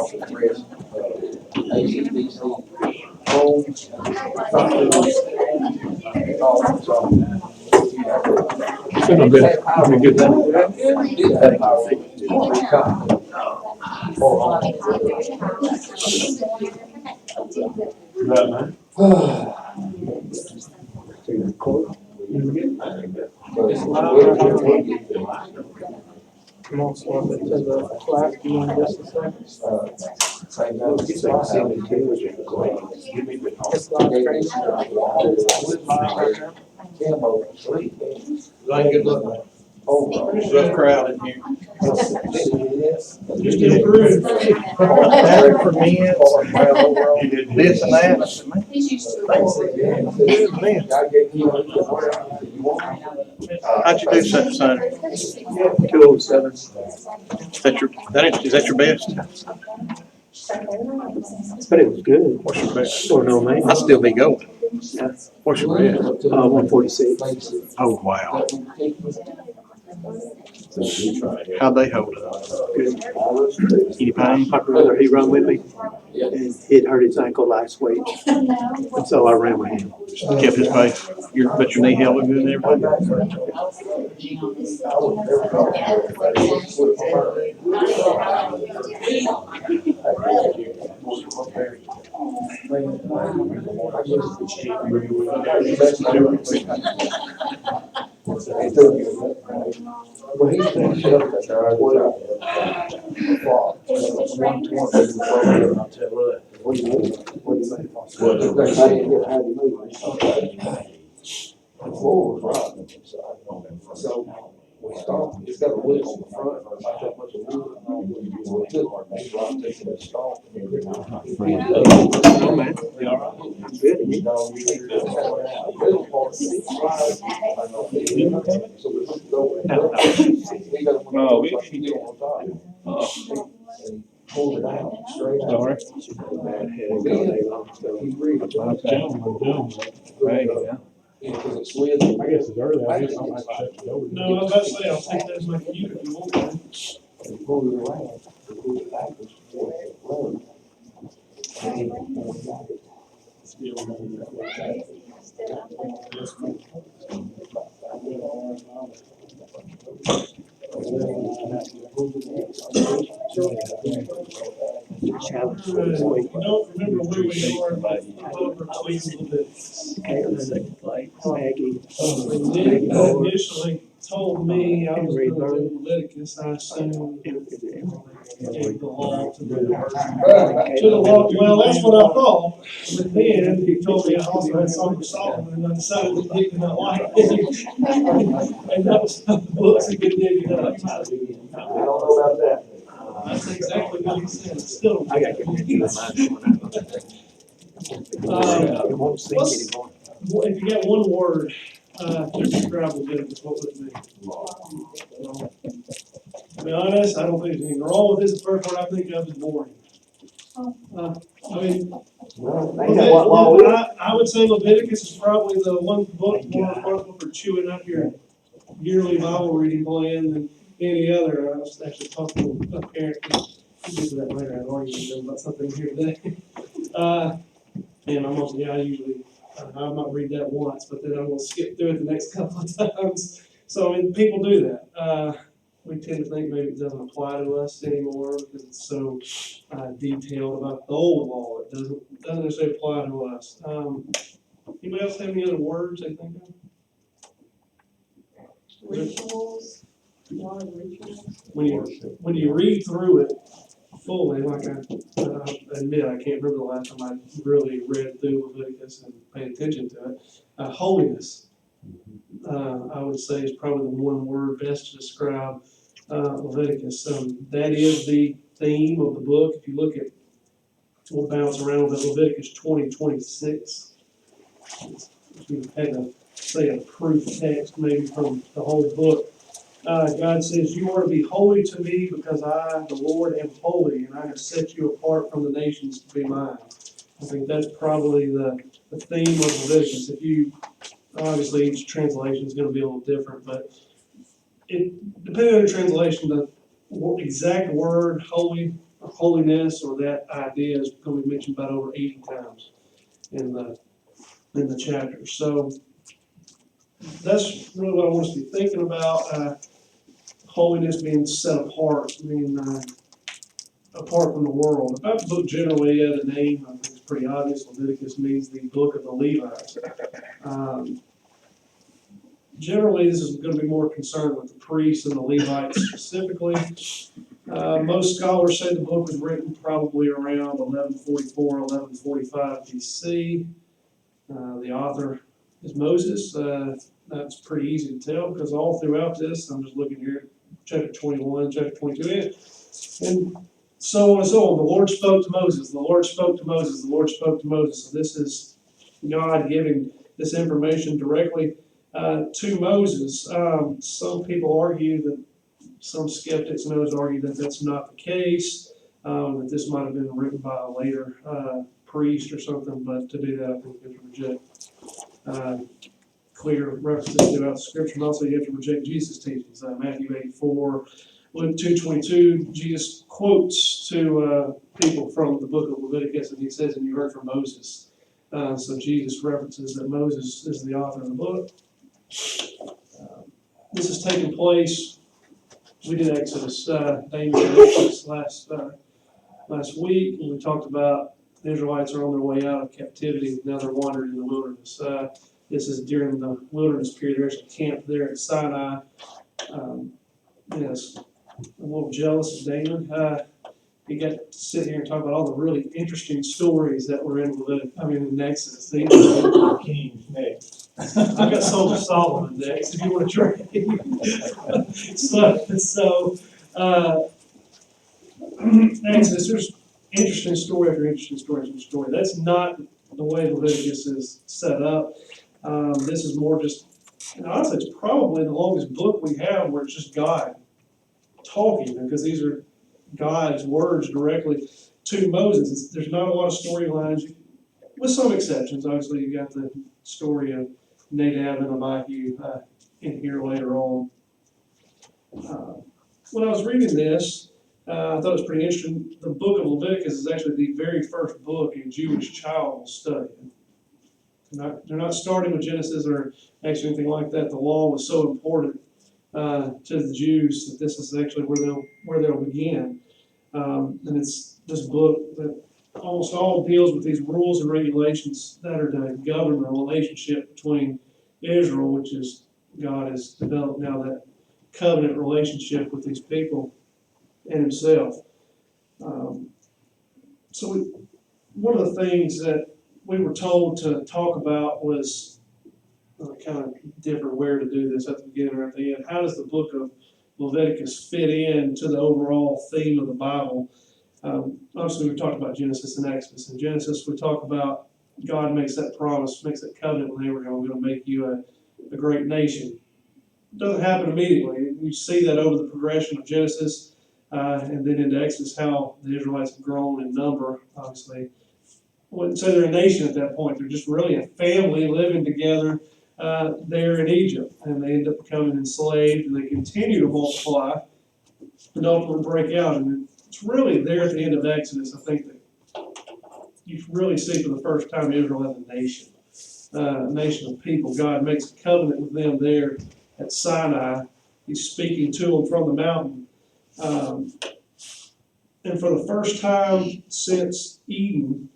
office address, ACDC, homes, hospitals, all sorts of. Shouldn't have been a good thing. Did have power. Right, man. Come on, swap it to the class. Do you want just a second? It's Good luck. Rough crowd in here. Just improved. Better for men, this and that. How'd you do, son? 207. Is that your best? But it was good. What's your best? Or no, man. I'll still be going. Yeah. What's your best? 146. Oh, wow. How'd they hold up? Good. Any pain? My brother, he run with me, and he'd hurt his ankle last week, and so I ran with him. Kept his pace? But your knee held good and everything? Well, he's been shut up there. So we stopped, it's got a wood on the front, or about that much of wood. So we took our main rock, taking the stalk and everything. Oh, man. Good. So we looked over. No, we on top. And pulled it out straight out. Sorry. Bad headache all day long, so. He breathed. Right, yeah. Because it slid. I guess it's early, I guess I'll have to shut the door. No, I was about to say, I'll take that as my cue if you want to. And pulled it around, and pulled it backwards towards the road. And he got it. Challenge for I this week. don't remember where we are, but over tweets a little bit. Caleb, second place. Maggie. Nick initially told me I was going to do Leviticus, I assumed it gave the law to the law. Well, that's what I thought, but then he told me I also had Song of Solomon, and I decided that he did not like it. And that was the books he could dig it up. I don't know about that. That's exactly what he said. Still. I got to get my mind It won't sink anymore. If you got one word to describe Leviticus, what would it be? To be honest, I don't think there's anything wrong with this. The first word I think of is boring. I mean, I would say Leviticus is probably the one book more responsible for chewing up your yearly Bible reading plan than any other. I was actually talking to a parent. We'll get to that later. I argued with them about something here today. And I usually, I might read that once, but then I'm going to skip through it the next couple of times. So, I mean, people do that. We tend to think maybe it doesn't apply to us anymore because it's so detailed about the old law. It doesn't necessarily apply to us. Anybody else have any other words they think of? Rituals. A lot of rituals. When you read through it fully, like I admit, I can't remember the last time I really read through Leviticus and paid attention to it. Holiness, I would say, is probably the one word best to describe Leviticus. That is the theme of the book. If you look at, we'll bounce around with Leviticus 20:26. If you had to say a proof text maybe from the whole book. God says, you are to be holy to me because I, the Lord, am holy, and I have set you apart from the nations to be mine. I think that's probably the theme of Leviticus. Obviously each translation is going to be a little different, but depending on the translation, the exact word holy holiness or that idea is going to be mentioned about over 80 times in the chapter. So that's really what I want us to be thinking about. Holiness being set apart, being apart from the world. About the book generally, the name, I think it's pretty obvious. Leviticus means the book of the Levites. Generally, this is going to be more concerned with the priests and the Levites specifically. Most scholars say the book was written probably around 1144, 1145 BC. The author is Moses. That's pretty easy to tell because all throughout this, I'm just looking here, chapter 21, chapter 22, and so on and so on. The Lord spoke to Moses, the Lord spoke to Moses, the Lord spoke to Moses. So this is God giving this information directly to Moses. Some people argue that, some skeptics and others argue that that's not the case, that this might have been written by a later priest or something, but to do that, I think you have to reject clear references throughout the scripture, and also you have to reject Jesus' teachings. Matthew 84, Luke 2:22, Jesus quotes to people from the book of Leviticus, and he says, and you heard from Moses. So Jesus references that Moses is the author of the book. This has taken place, we did Exodus, Damon did Exodus last week, and we talked about the Israelites are on their way out of captivity, now they're wandering in the wilderness. This is during the wilderness period. There's a camp there at Sinai. Yes, I'm a little jealous of Damon. He got to sit here and talk about all the really interesting stories that were in Exodus. King next. I got Song of Solomon next, if you want to try. so Exodus, there's interesting story after interesting story after story. That's not the way Leviticus is set up. This is more just, and honestly, it's probably the longest book we have where it's just God talking, because these are God's words directly to Moses. There's not a lot of storylines, with some exceptions. Obviously, you got the story of Nadab and Abihu in here later on. When I was reading this, I thought it was pretty interesting. The book of Leviticus is actually the very first book a Jewish child will study. They're not starting with Genesis or actually anything like that. The law was so important to the Jews that this is actually where they'll begin. And it's this book that almost all deals with these rules and regulations that are to govern the relationship between Israel, which is God has developed now that covenant relationship with these people and himself. One of the things that we were told to talk about was kind of different where to do this at the beginning or at the end. How does the book of Leviticus fit into the overall theme of the Bible? Obviously, we talked about Genesis and Exodus. In Genesis, we talk about God makes that promise, makes that covenant with Abraham, I'm going to make you a great nation. It doesn't happen immediately. You see that over the progression of Genesis and then into Exodus, how the Israelites have grown in number, obviously. I wouldn't say they're a nation at that point. They're just really a family living together there in Egypt. And they end up becoming enslaved, and they continue to multiply and ultimately break out. And it's really there at the end of Exodus, I think, that you really see for the first time Israel as a nation of people. God makes a covenant with them there at Sinai. He's speaking to them from the mountain. And for the first time since Eden,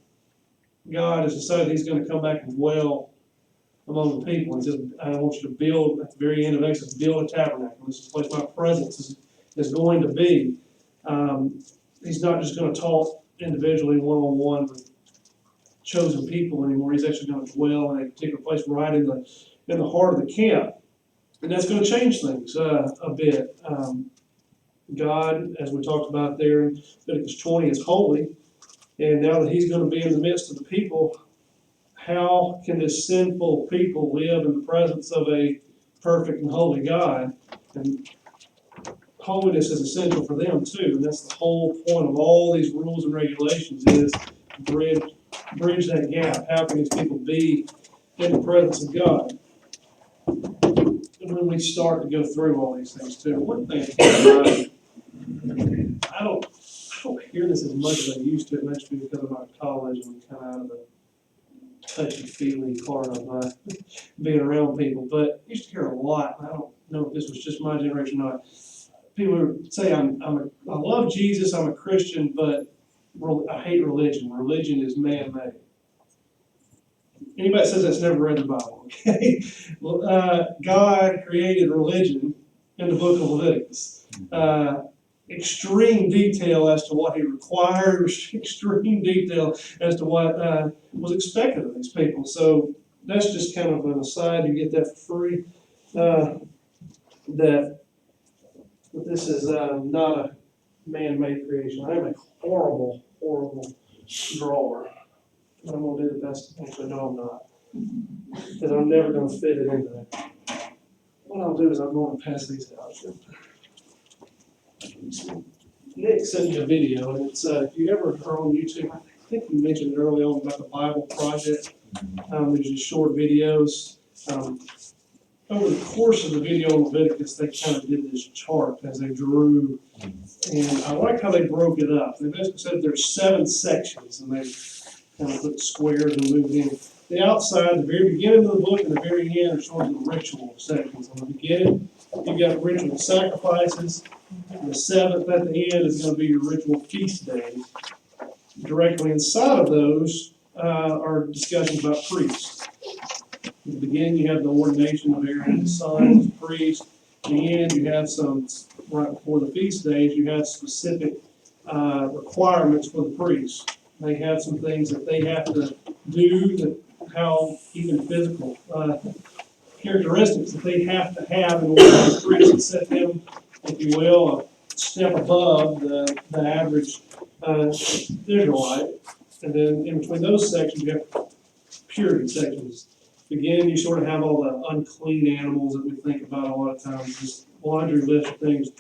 God has decided he's going to come back and dwell among the people. He says, I want you to build, at the very end of Exodus, build a tabernacle. This is the place my presence is going to be. He's not just going to talk individually, one-on-one with chosen people anymore. He's actually going to dwell in a particular place right in the heart of the camp. And that's going to change things a bit. God, as we talked about there in Leviticus 20, is holy. And now that he's going to be in the midst of the people, how can this sinful people live in the presence of a perfect and holy God? And holiness is essential for them too. And that's the whole point of all these rules and regulations, is bridge that gap. How can these people be in the presence of God? And when we start to go through all these things too, one thing I don't hear this as much as I used to. It must be because of my college and kind of out of the touchy-feely part of being around people. But I used to hear a lot. I don't know if this was just my generation or not. People would say, I love Jesus, I'm a Christian, but I hate religion. Religion is man-made. Anybody that says that's never read the Bible, okay? Well, God created religion in the book of Leviticus. Extreme detail as to what he required, extreme detail as to what was expected of these people. So that's just kind of an aside. You get that for free. That this is not a man-made creation. I am a horrible, horrible drawer. But I'm going to do the best. Actually, no, I'm not. Because I'm never going to fit it into there. What I'll do is I'm going to pass these out. Nick sent me a video, and it's if you ever are on YouTube, I think you mentioned it early on about the Bible Project. There's just short videos. Over the course of the video on Leviticus, they kind of did this chart as they drew, and I like how they broke it up. They basically said there's 7 sections, and they kind of put squares and moved in. The outside, the very beginning of the book and the very end are sort of the ritual sections. In the beginning, you've got ritual sacrifices. The 7th at the end is going to be your ritual feast days. Directly inside of those are discussions about priests. In the beginning, you have the ordination of Aaron and his sons as priests. In the end, you have some, right before the feast days, you have specific requirements for the priests. They have some things that they have to do, that how even physical characteristics that they have to have in order for the priests to set them, if you will, a step above the average Israelite. And then in between those sections, you have purity sections. Again, you sort of have all the unclean animals that we think about a lot of times, this laundry list of things.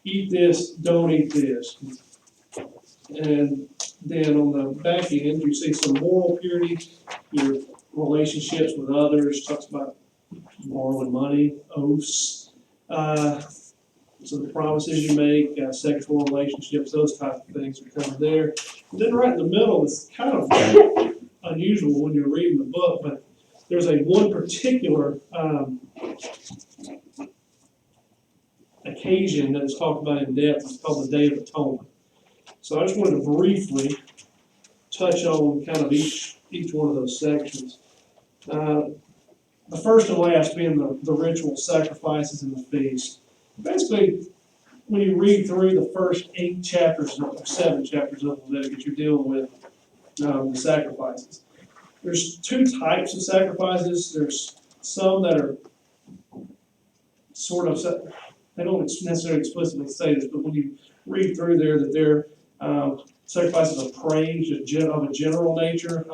Eat this, don't eat this. And then on the back end, you see some moral purity, your relationships with others, talks about borrowing money, oaths, so the promises you make, sexual relationships, those types of things are covered there. And then right in the middle, it's kind of unusual when you're reading the book, but there's one particular occasion that is talked about in depth. It's called the Day of Atonement. So I just wanted to briefly touch on kind of each one of those sections. The first and last being the ritual sacrifices and the feast. Basically, when you read through the first 8 chapters, or 7 chapters of Leviticus, you're dealing with the sacrifices. There's 2 types of sacrifices. There's some that are sort of, they don't necessarily explicitly say this, but when you read through there, that they're sacrifices of praise, of a general nature.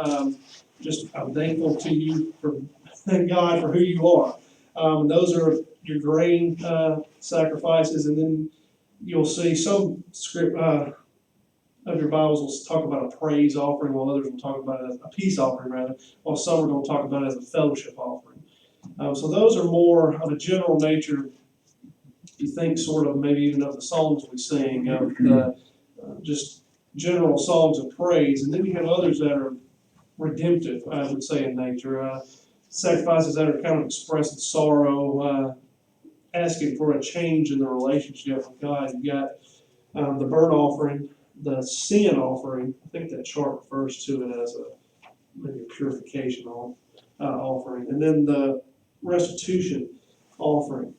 Just I'm thankful to you for thank God for who you are. Those are your grain sacrifices, and then you'll see some script of your Bibles will talk about a praise offering, while others will talk about it as a peace offering, rather, while some are going to talk about it as a fellowship offering. So those are more of a general nature. You think sort of maybe even of the songs we sing, of the just general songs of praise, and then you have others that are redemptive, I would say, in nature. Sacrifices that are kind of expressing sorrow, asking for a change in the relationship with God. You got the burnt offering, the sin offering. I think that chart refers to it as maybe a purification offering, and then the restitution offering.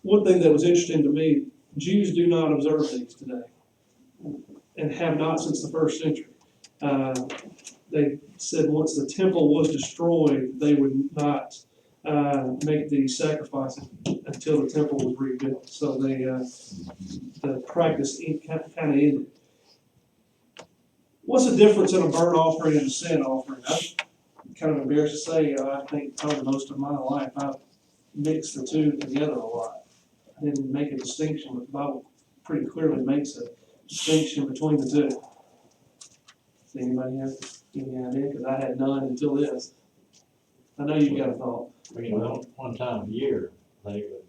One thing that was interesting to me, Jews do not observe these today, and have not since the 1st century. They said once the temple was destroyed, they would not make these sacrifices until the temple was rebuilt. So the practice kind of ended. What's the difference in a burnt offering and a sin offering? I'm kind of embarrassed to say, I think probably most of my life I've mixed the 2 together a lot. I didn't make a distinction, but the Bible pretty clearly makes a distinction between the 2. Does anybody have any idea? Because I had none until this. I know you got a thought. One time a year, they would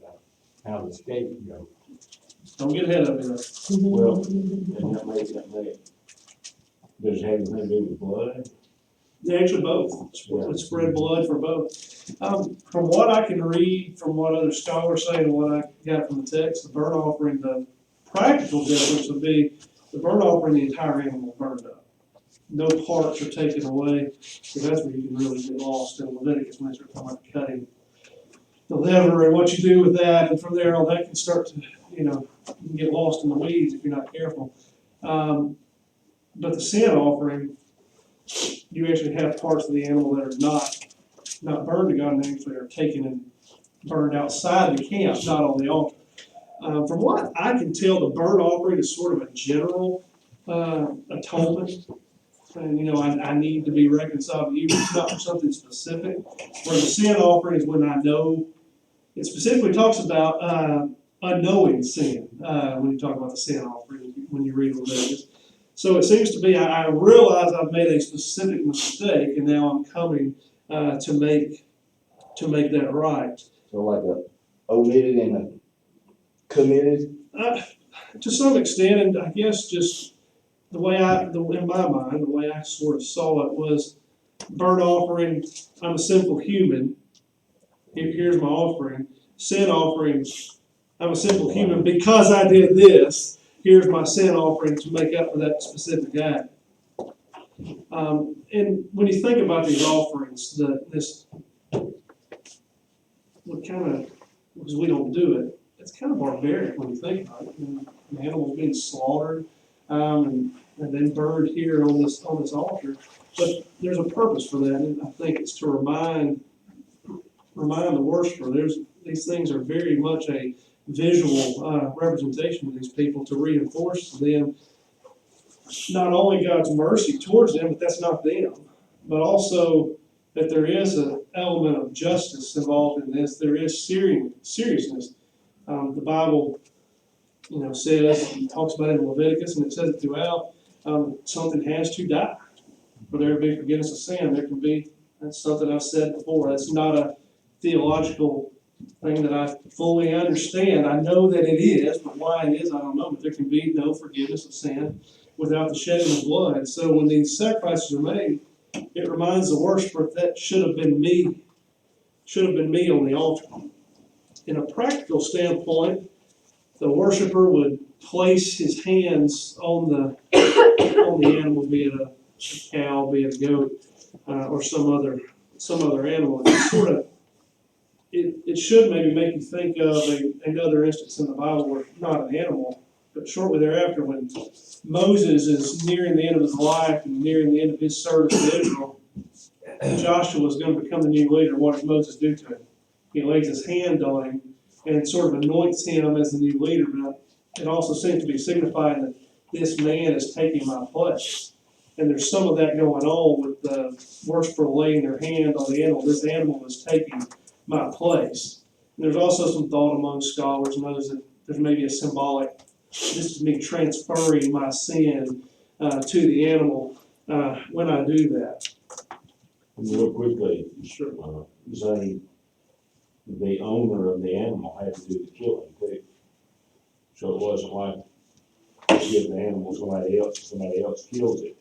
have the scapegoat. Don't get ahead of me though. Well, and that makes that make, does it have anything to do with blood? Yeah, actually both. It's spread blood for both. From what I can read, from what other scholars say, and what I got from the text, the burnt offering, the practical difference would be the burnt offering, the entire animal burned up. No parts are taken away, so that's where you can really get lost in Leviticus when they start talking about cutting the liver and what you do with that, and from there on that can start to, you can get lost in the weeds if you're not careful. But the sin offering, you actually have parts of the animal that are not burned to God, and actually are taken and burned outside the camp, not on the altar. From what I can tell, the burnt offering is sort of a general atonement. And, I need to be reconciled to you, but it's not for something specific. Where the sin offering is when I know, it specifically talks about unknowing sin, when you talk about the sin offering, when you read Leviticus. So it seems to be, I realize I've made a specific mistake, and now I'm coming to make that right. So like a omitted and a committed? To some extent, and I guess just in my mind, the way I sort of saw it was burnt offering, I'm a sinful human. Here's my offering. Sin offering, I'm a sinful human because I did this. Here's my sin offering to make up for that specific act. And when you think about these offerings, because we don't do it, it's kind of barbaric when you think about it. An animal being slaughtered and then burned here on this altar. But there's a purpose for that, and I think it's to remind the worshiper. These things are very much a visual representation of these people to reinforce to them not only God's mercy towards them, but that's not them, but also that there is an element of justice involved in this. There is seriousness. The Bible, says, talks about it in Leviticus, and it says it throughout. Something has to die for there to be forgiveness of sin. That's something I've said before. That's not a theological thing that I fully understand. I know that it is, but why it is, I don't know. But there can be no forgiveness of sin without the shedding of blood. So when these sacrifices are made, it reminds the worshiper that should have been me on the altar. In a practical standpoint, the worshiper would place his hands on the animal, be it a cow, be it a goat, or some other animal. It should maybe make you think of another instance in the Bible where not an animal, but shortly thereafter when Moses is nearing the end of his life and nearing the end of his service to Israel, Joshua is going to become the new leader. What does Moses do to him? He lays his hand on him and sort of anoints him as the new leader, but it also seems to be signifying that this man is taking my place. And there's some of that going on with the worshiper laying their hand on the animal. This animal is taking my place. And there's also some thought among scholars and others that there's maybe a symbolic, this is me transferring my sin to the animal when I do that. Real quickly, Sure. say the owner of the animal had to do the killing too. So it wasn't like you give the animal to somebody else kills it.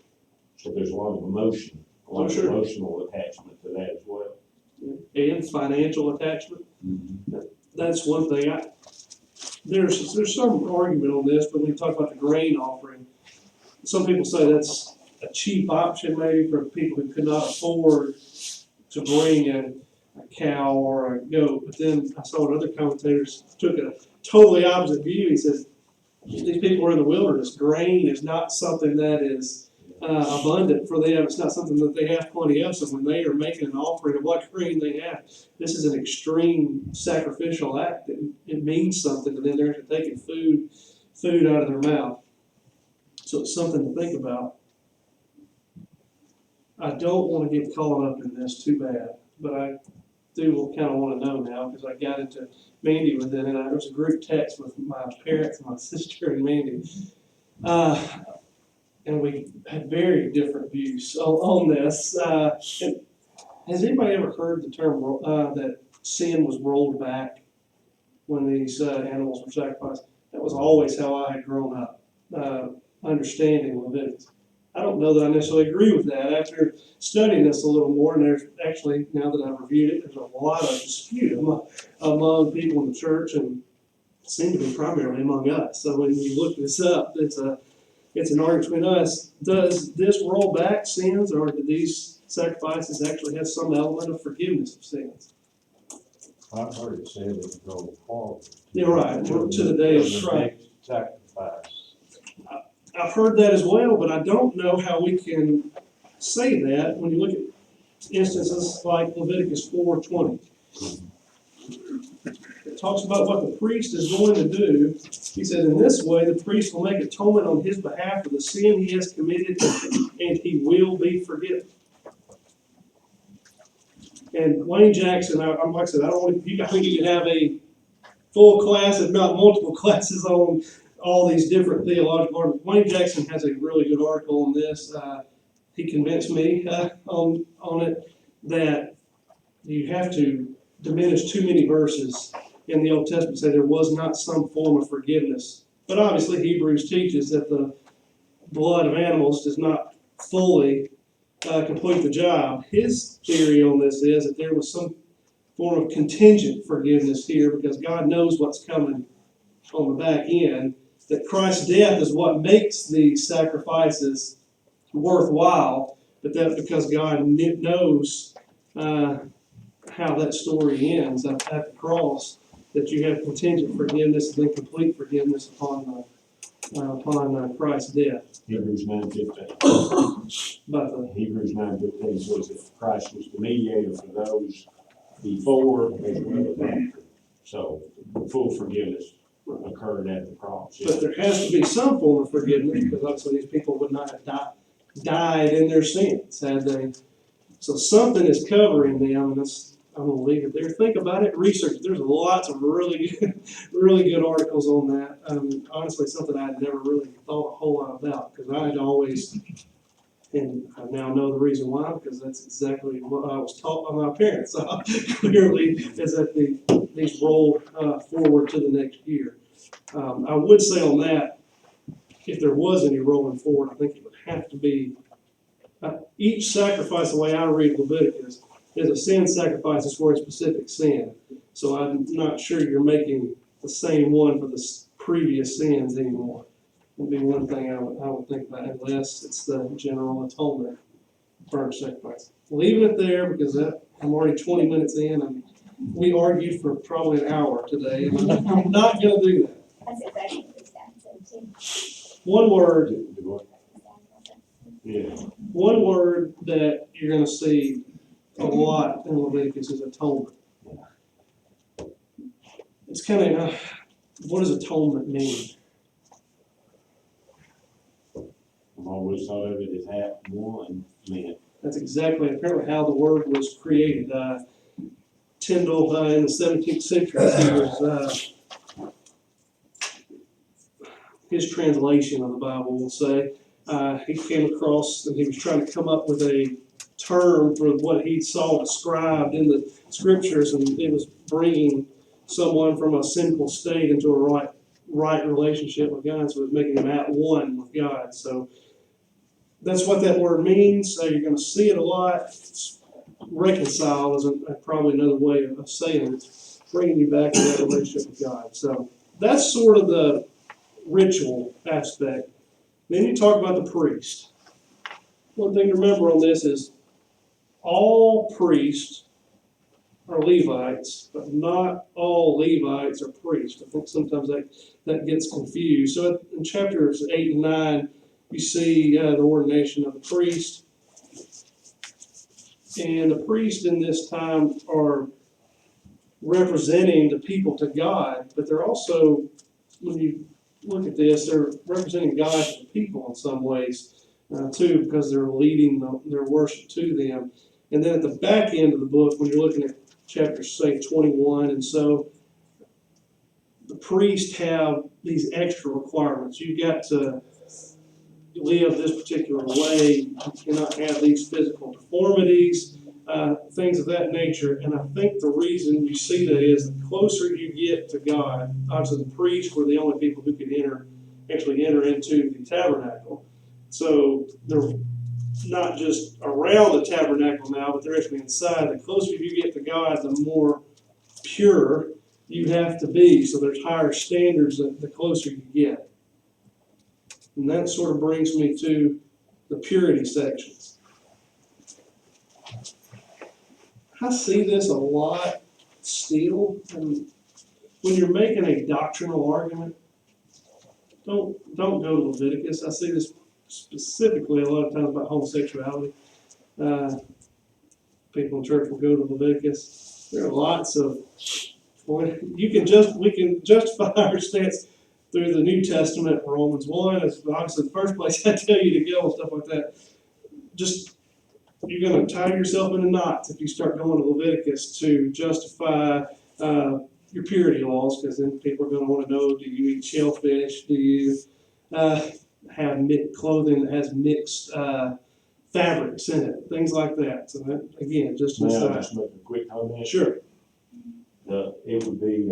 So there's a lot of emotion, a lot of emotional attachment to that as well. And financial attachment. That's one thing. There's some argument on this, but when you talk about the grain offering, some people say that's a cheap option maybe for people who could not afford to bring a cow or a goat. But then I saw what other commentators took a totally opposite view. He says these people are in the wilderness. Grain is not something that is abundant for them. It's not something that they have plenty of. So when they are making an offering of what grain they have, this is an extreme sacrificial act. It means something to them. They're actually taking food out of their mouth. So it's something to think about. I don't want to get caught up in this too bad, but I do kind of want to know now because I got into Mandy with it, and there was a group text with my parents and my sister and Mandy. And we had very different views on this. Has anybody ever heard the term that sin was rolled back when these animals were sacrificed? That was always how I had grown up, understanding Leviticus. I don't know that I necessarily agree with that. After studying this a little more, and there's actually, now that I've reviewed it, there's a lot of dispute among people in the church, and it seems to be primarily among us. So when you look this up, it's an argument between us. Does this roll back sins, or do these sacrifices actually have some element of forgiveness of sins? I've heard it said it go forward. You're right, to the day of Christ. Sacrifice. I've heard that as well, but I don't know how we can say that when you look at instances like Leviticus 4:20. It talks about what the priest is going to do. He said, in this way, the priest will make atonement on his behalf for the sin he has committed, and he will be forgiven. And Wayne Jackson, I'm like I said, I think you can have a full class, if not multiple classes, on all these different theological articles. Wayne Jackson has a really good article on this. He convinced me on it that you have to diminish too many verses in the Old Testament say there was not some form of forgiveness. But obviously Hebrews teaches that the blood of animals does not fully complete the job. His theory on this is that there was some form of contingent forgiveness here because God knows what's coming on the back end, that Christ's death is what makes these sacrifices worthwhile, but that's because God knows how that story ends at the cross, that you have contingent forgiveness and then complete forgiveness upon Christ's death. Hebrews 9:15. But Hebrews 9:15 says that Christ was the mediator for those before as well as after. So full forgiveness occurred at the cross. But there has to be some form of forgiveness, because obviously these people would not have died in their sins had they. So something is covering them, and I'm going to leave it there. Think about it, research it. There's lots of really good articles on that. Honestly, something I had never really thought a whole lot about, because I had always, and I now know the reason why, because that's exactly what I was taught by my parents. So clearly, is that these roll forward to the next year. I would say on that, if there was any rolling forward, I think it would have to be each sacrifice, the way I read Leviticus, is a sin sacrifice is for a specific sin. So I'm not sure you're making the same one for the previous sins anymore. Would be one thing I would think about, unless it's the general atonement burnt sacrifice. Leaving it there, because I'm already 20 minutes in, and we argued for probably an hour today, and I'm not going to do that. That's exactly what it said too. One word, Yeah. one word that you're going to see a lot in Leviticus is atonement. It's kind of, what does atonement mean? I've always thought of it as half one meant. That's exactly, apparently, how the word was created. Tyndall, in the 17th century, he was, his translation of the Bible will say, he came across and he was trying to come up with a term for what he saw described in the scriptures, and it was bringing someone from a sinful state into a right relationship with God, so it was making them at one with God. So that's what that word means. So you're going to see it a lot. Reconcile is probably another way of saying it. It's bringing you back to that relationship with God. So that's sort of the ritual aspect. Then you talk about the priest. One thing to remember on this is all priests are Levites, but not all Levites are priests. I think sometimes that gets confused. So in chapters 8 and 9, you see the ordination of the priest. And the priests in this time are representing the people to God, but they're also, when you look at this, they're representing God to the people in some ways too, because they're leading their worship to them. And then at the back end of the book, when you're looking at chapters, say, 21, and so the priests have these extra requirements. You've got to live this particular way. You cannot have these physical deformities. things of that nature. And I think the reason you see that is the closer you get to God, obviously the priests were the only people who could actually enter into the tabernacle. So they're not just around the tabernacle now, but they're actually inside. The closer you get to God, the more pure you have to be. So there's higher standards the closer you get. And that sort of brings me to the purity section. I see this a lot still. And when you're making a doctrinal argument, don't go to Leviticus. I see this specifically a lot of times about homosexuality. People in church will go to Leviticus. There are lots of we can justify our stance through the New Testament. Romans 1 is obviously the first place I tell you to go and stuff like that. Just you're going to tie yourself into knots if you start going to Leviticus to justify your purity laws, because then people are going to want to know: do you eat shellfish? Do you have clothing that has mixed fabrics in it? Things like that. So that, again, just May I just make a quick comment? Sure. It would be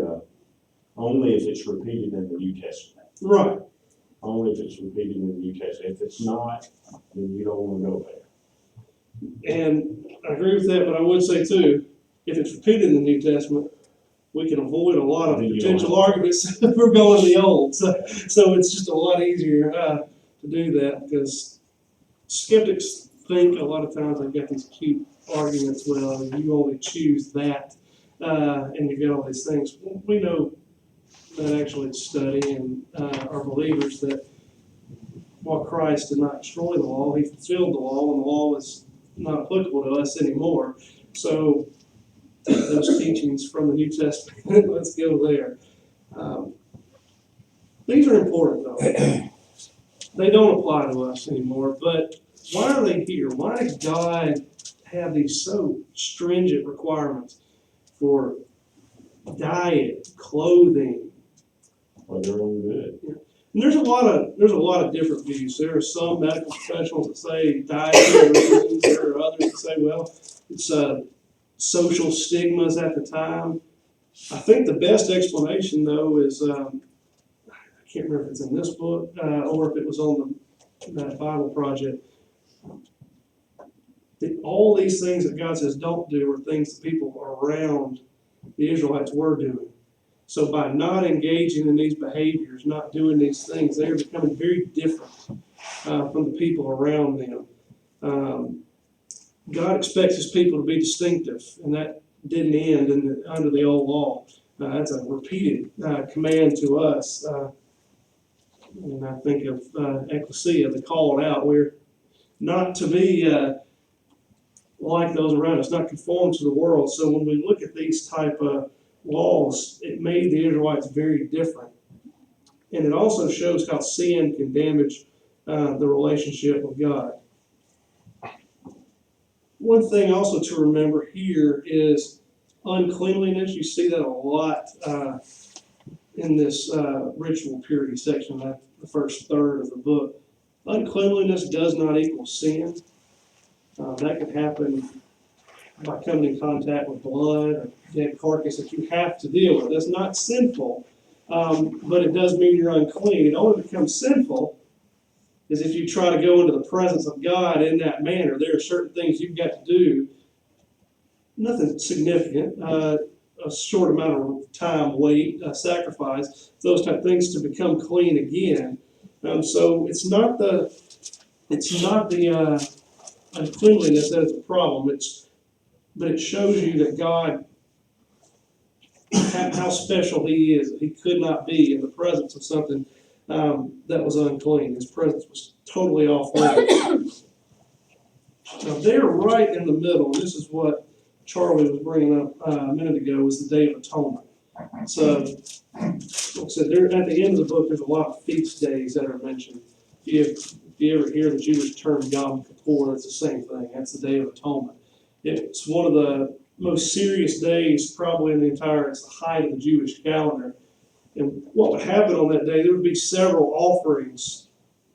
only if it's repeated in the New Testament. Right. Only if it's repeated in the New Testament. If it's not, then you don't want to go there. And I agree with that, but I would say too, if it's repeated in the New Testament, we can avoid a lot of potential arguments if we're going to the Old. So it's just a lot easier to do that, because skeptics think a lot of times they've got these cute arguments. Well, you only choose that, and you've got all these things. We know that actually study and are believers that while Christ did not destroy the law, he fulfilled the law, and the law is not applicable to us anymore. So those teachings from the New Testament, let's go there. These are important though. They don't apply to us anymore, but why are they here? Why does God have these so stringent requirements for diet, clothing? For their own good. And there's a lot of different views. There are some medical professionals that say dietary reasons. There are others that say, well, it's social stigmas at the time. I think the best explanation, though, is I can't remember if it's in this book or if it was on that Bible project. All these things that God says don't do are things that people around the Israelites were doing. So by not engaging in these behaviors, not doing these things, they're becoming very different from the people around them. God expects his people to be distinctive, and that didn't end under the old law. That's a repeated command to us. And I think of ecclesia, the called out. We're not to be like those around us, not conform to the world. So when we look at these type of laws, it made the Israelites very different. And it also shows how sin can damage the relationship with God. One thing also to remember here is uncleanliness. You see that a lot in this ritual purity section, the first third of the book. Uncleanliness does not equal sin. That can happen by coming in contact with blood or dead carcass that you have to deal with. That's not sinful, but it does mean you're unclean. It only becomes sinful is if you try to go into the presence of God in that manner. There are certain things you've got to do, nothing significant, a short amount of time, wait, sacrifice, those type of things to become clean again. So it's not the uncleanliness that is a problem. But it shows you that God, how special he is. He could not be in the presence of something that was unclean. His presence was totally off limits. Now they're right in the middle. This is what Charlie was bringing up a minute ago, was the Day of Atonement. So, like I said, at the end of the book, there's a lot of feast days that are mentioned. If you ever hear the Jewish term Yom Kippur, it's the same thing. That's the Day of Atonement. It's one of the most serious days probably in the entire, it's the height of the Jewish calendar. And what would happen on that day, there would be several offerings,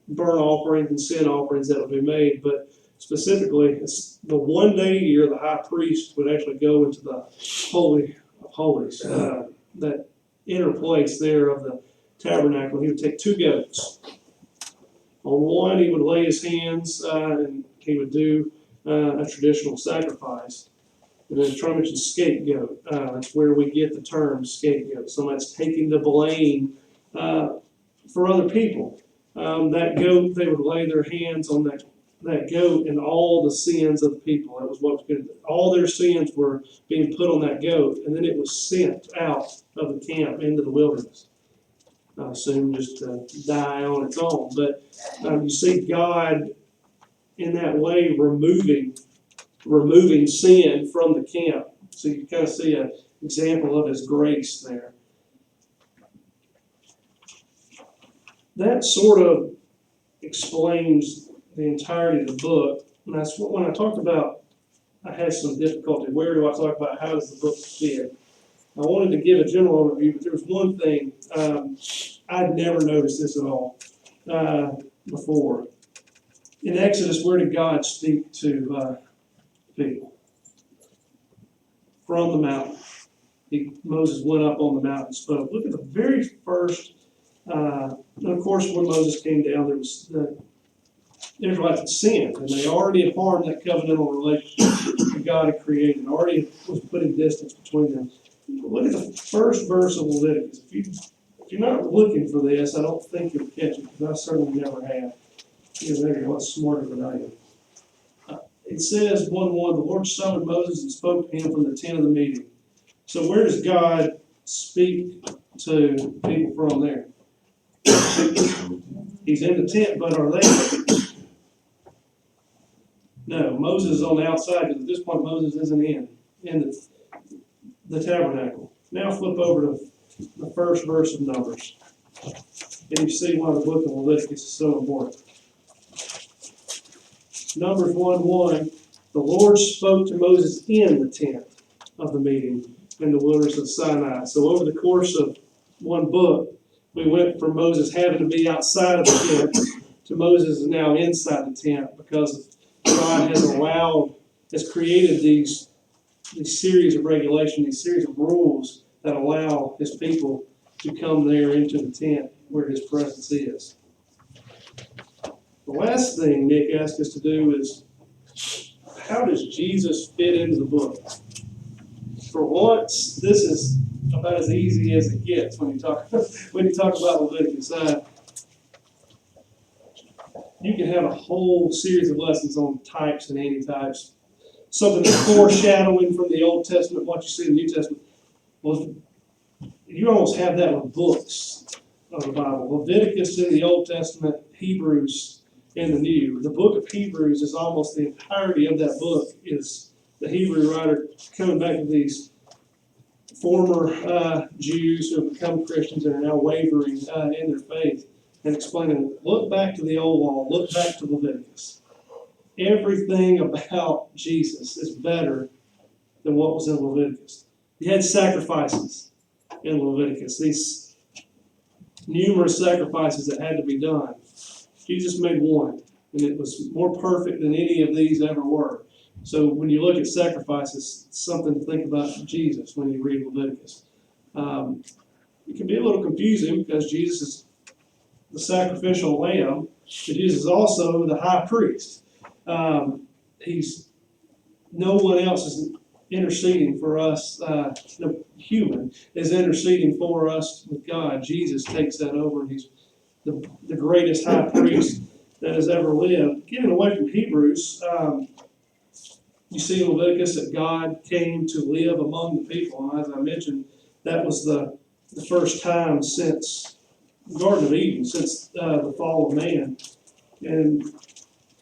burnt offerings and sin offerings that would be made, but specifically, it's the one day a year the high priest would actually go into the Holy of Holies, that inner place there of the tabernacle. He would take 2 goats. On one, he would lay his hands and he would do a traditional sacrifice. And then try to mention scapegoat. That's where we get the term scapegoat. Somebody's taking the blame for other people. That goat, they would lay their hands on that goat and all the sins of the people. That was what was good. All their sins were being put on that goat, and then it was sent out of the camp into the wilderness. Soon just to die on its own. But you see God in that way removing sin from the camp. So you kind of see an example of his grace there. That sort of explains the entirety of the book. And that's what, when I talked about, I had some difficulty. Where do I talk about how does the book fit? I wanted to give a general overview, but there was one thing, I'd never noticed this at all before. In Exodus, where did God speak to people? From the mountain. Moses went up on the mountain and spoke. Look at the very first, and of course when Moses came down, there was the Israelites had sinned, and they already had harmed that covenantal relationship that God had created, and already was putting distance between them. Look at the first verse of Leviticus. If you're not looking for this, I don't think you'll catch it, because I certainly never have. Maybe a lot smarter than I am. It says, 1:1, the Lord summoned Moses and spoke to him from the tent of the meeting. So where does God speak to people from there? He's in the tent, but are they? No, Moses is on the outside, because at this point Moses isn't in the tabernacle. Now flip over to the first verse of Numbers. And you see why the book of Leviticus is so important. Numbers 1:1, the Lord spoke to Moses in the tent of the meeting in the wilderness of Sinai. So over the course of one book, we went from Moses having to be outside of the tent to Moses is now inside the tent, because God has created these series of regulations, these series of rules that allow his people to come there into the tent where his presence is. The last thing Nick asked us to do is, how does Jesus fit into the book? For once, this is about as easy as it gets when you talk about Leviticus. You can have a whole series of lessons on types and antitypes. Something that's foreshadowing from the Old Testament, what you see in the New Testament. Well, you almost have that with books of the Bible. Leviticus in the Old Testament, Hebrews in the New. The book of Hebrews is almost the entirety of that book is the Hebrew writer coming back to these former Jews who have become Christians and are now wavering in their faith, and explaining, look back to the old law, look back to Leviticus. Everything about Jesus is better than what was in Leviticus. You had sacrifices in Leviticus, these numerous sacrifices that had to be done. Jesus made one, and it was more perfect than any of these ever were. So when you look at sacrifices, it's something to think about Jesus when you read Leviticus. It can be a little confusing because Jesus is the sacrificial lamb, but Jesus is also the high priest. No one else is interceding for us. No human is interceding for us with God. Jesus takes that over, and he's the greatest high priest that has ever lived. Getting away from Hebrews, you see in Leviticus that God came to live among the people. And as I mentioned, that was the first time since the Garden of Eden, since the fall of man. And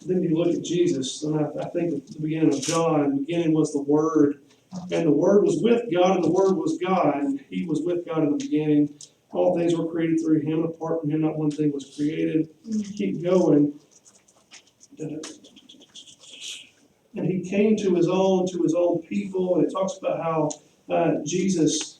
then you look at Jesus, and I think at the beginning of John, the beginning was the Word, and the Word was with God, and the Word was God, and he was with God in the beginning. All things were created through him, and apart from him not one thing was created. Keep going. And he came to his own people, and it talks about how Jesus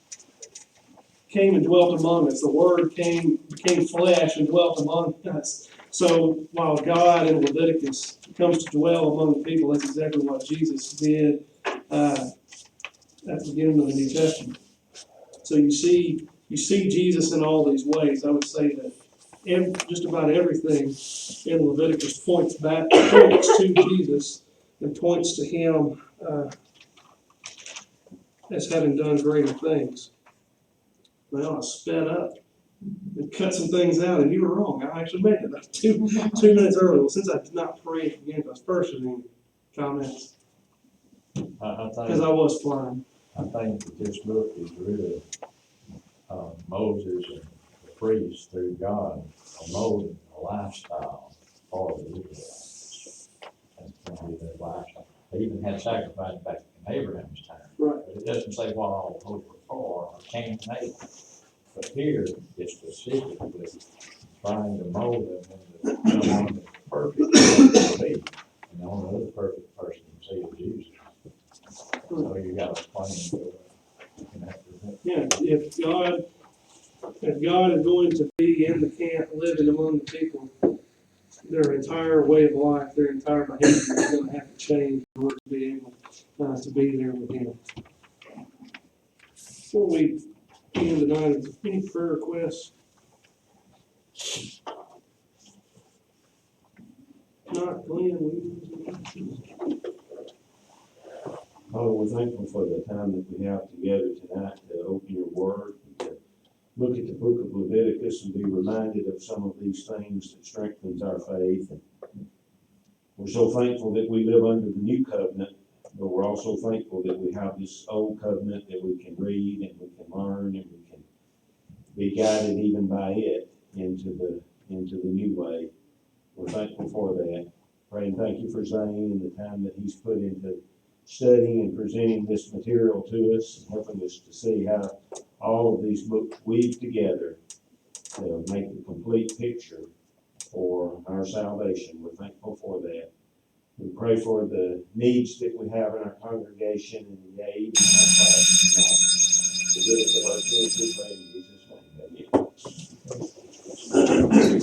came and dwelt among us. The Word became flesh and dwelt among us. So while God in Leviticus comes to dwell among the people, that's exactly what Jesus did at the beginning of the New Testament. So you see Jesus in all these ways. I would say that just about everything in Leviticus points to Jesus and points to him as having done greater things. Well, I sped up and cut some things out, and you were wrong. I actually made it about 2 minutes early. Well, since I did not pray at the beginning, I was first in any comments I because I was flying. think that this book is really, Moses and the priests through God are molding a lifestyle for the Israelites. That's gonna be their lifestyle. They even had sacrifice back in Abraham's time. Right. But it doesn't say what all those were for, or Cain and Abel. But here, it's specifically trying to mold them into someone that's perfect, to be. And the only other perfect person you see is Jesus. So you got to explain to it. Yeah, if God is going to be in the camp, living among the people, their entire way of life, their entire behavior is going to have to change in order to be able to be there with Him. Before we end tonight, is there any prayer requests? Not Glenn, Oh, we're thankful for the time that we have together tonight to open your word, and to look at the book of Leviticus and be reminded of some of these things that strengthens our faith. And we're so thankful that we live under the new covenant, but we're also thankful that we have this old covenant that we can read and we can learn and we can be guided even by it into the new way. We're thankful for that. Pray and thank you for Zane and the time that he's put into studying and presenting this material to us, and helping us to see how all of these books weave together to make a complete picture for our salvation. We're thankful for that. We pray for the needs that we have in our congregation and the aid in our class tonight. Forgive us of our sins, we pray in Jesus' name. Amen.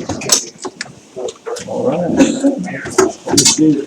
All right. Let's do it.